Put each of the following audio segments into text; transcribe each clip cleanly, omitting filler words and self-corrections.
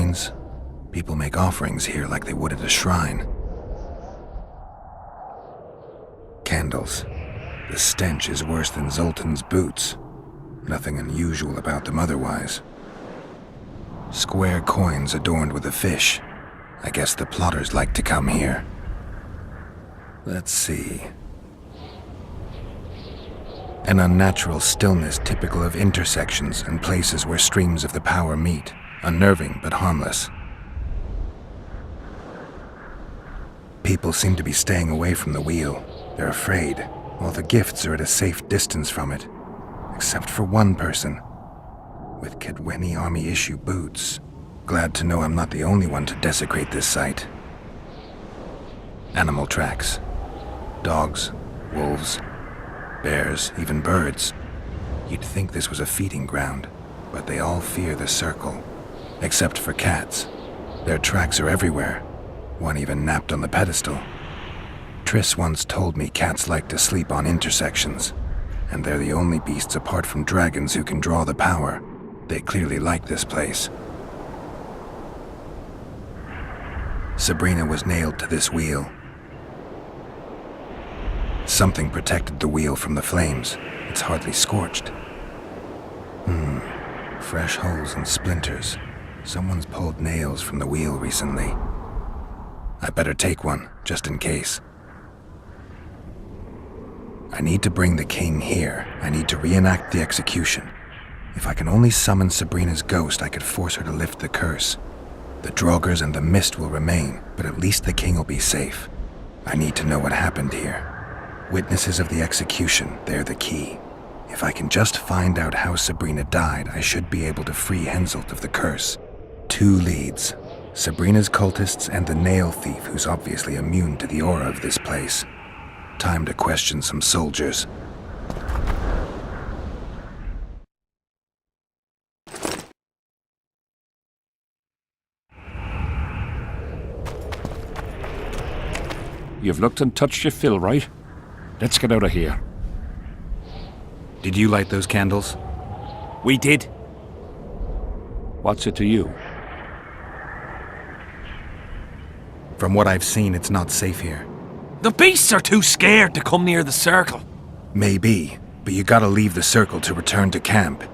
coins. People make offerings here like they would at a shrine. Candles. The stench is worse than Zoltan's boots. Nothing unusual about them otherwise. Square coins adorned with a fish. I guess the plotters like to come here. Let's see. An unnatural stillness typical of intersections and places where streams of the power meet. Unnerving but harmless. People seem to be staying away from the wheel. They're afraid, while the gifts are at a safe distance from it. Except for one person. With Kedweni Army-issue boots. Glad to know I'm not the only one to desecrate this site. Animal tracks. Dogs, wolves, bears, even birds. You'd think this was a feeding ground, but they all fear the circle. Except for cats. Their tracks are everywhere. One even napped on the pedestal. Triss once told me cats like to sleep on intersections, and they're the only beasts apart from dragons who can draw the power. They clearly like this place. Sabrina was nailed to this wheel. Something protected the wheel from the flames. It's hardly scorched. Fresh holes and splinters. Someone's pulled nails from the wheel recently. I better take one, just in case. I need to bring the king here. I need to reenact the execution. If I can only summon Sabrina's ghost, I could force her to lift the curse. The Draugrs and the mist will remain, but at least the king will be safe. I need to know what happened here. Witnesses of the execution, they're the key. If I can just find out how Sabrina died, I should be able to free Henselt of the curse. 2 leads. Sabrina's cultists and the nail thief who's obviously immune to the aura of this place. Time to question some soldiers. You've looked and touched your fill, right? Let's get out of here. Did you light those candles? We did. What's it to you? From what I've seen, it's not safe here. The beasts are too scared to come near the circle. Maybe, but you gotta leave the circle to return to camp.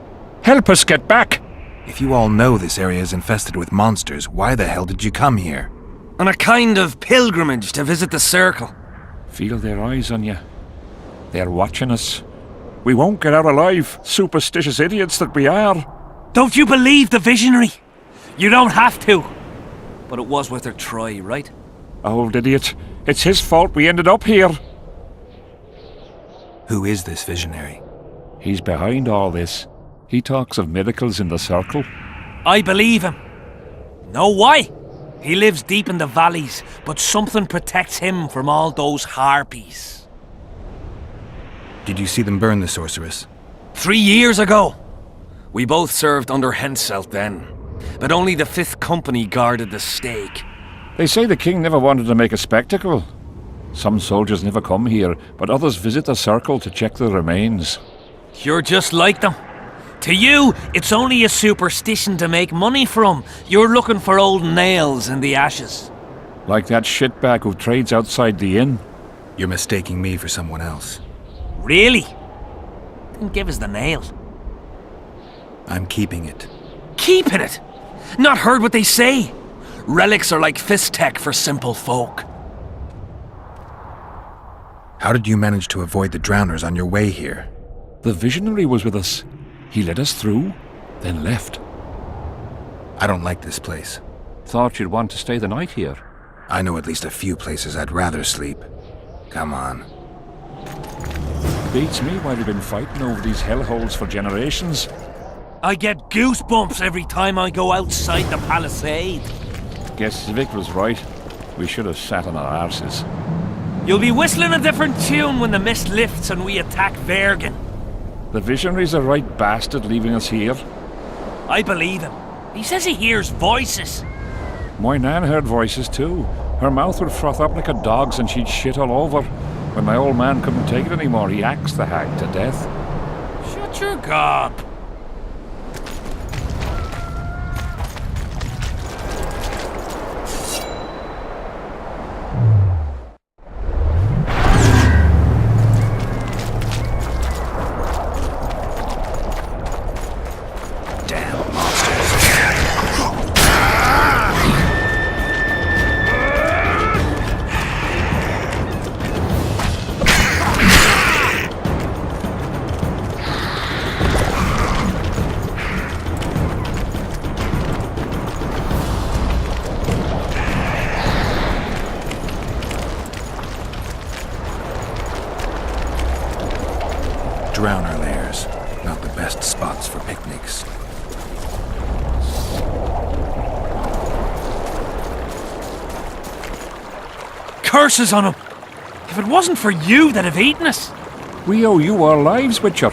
Help us get back! If you all know this area is infested with monsters, why the hell did you come here? On a kind of pilgrimage to visit the circle. Feel their eyes on you. They're watching us. We won't get out alive, superstitious idiots that we are. Don't you believe the visionary? You don't have to. But it was worth a try, right? Old idiot. It's his fault we ended up here. Who is this visionary? He's behind all this. He talks of miracles in the circle. I believe him. Know why? He lives deep in the valleys, but something protects him from all those harpies. Did you see them burn the sorceress? 3 years ago. We both served under Henselt then, but only the 5th Company guarded the stake. They say the king never wanted to make a spectacle. Some soldiers never come here, but others visit the circle to check the remains. You're just like them. To you, it's only a superstition to make money from. You're looking for old nails in the ashes. Like that shitbag who trades outside the inn. You're mistaking me for someone else. Really? Then give us the nail. I'm keeping it. Keeping it? Not heard what they say? Relics are like fist tech for simple folk. How did you manage to avoid the drowners on your way here? The visionary was with us. He led us through, then left. I don't like this place. Thought you'd want to stay the night here. I know at least a few places I'd rather sleep. Come on. Beats me why they've been fighting over these hellholes for generations. I get goosebumps every time I go outside the palisade. Guess Vic was right. We should have sat on our arses. You'll be whistling a different tune when the mist lifts and we attack Vergen. The visionary's a right bastard leaving us here. I believe him. He says he hears voices. My nan heard voices too. Her mouth would froth up like a dog's and she'd shit all over. When my old man couldn't take it anymore, he axed the hag to death. Shut your gob. weeks. Curses on him! If it wasn't for you, they'd have eaten us. We owe you our lives, Witcher.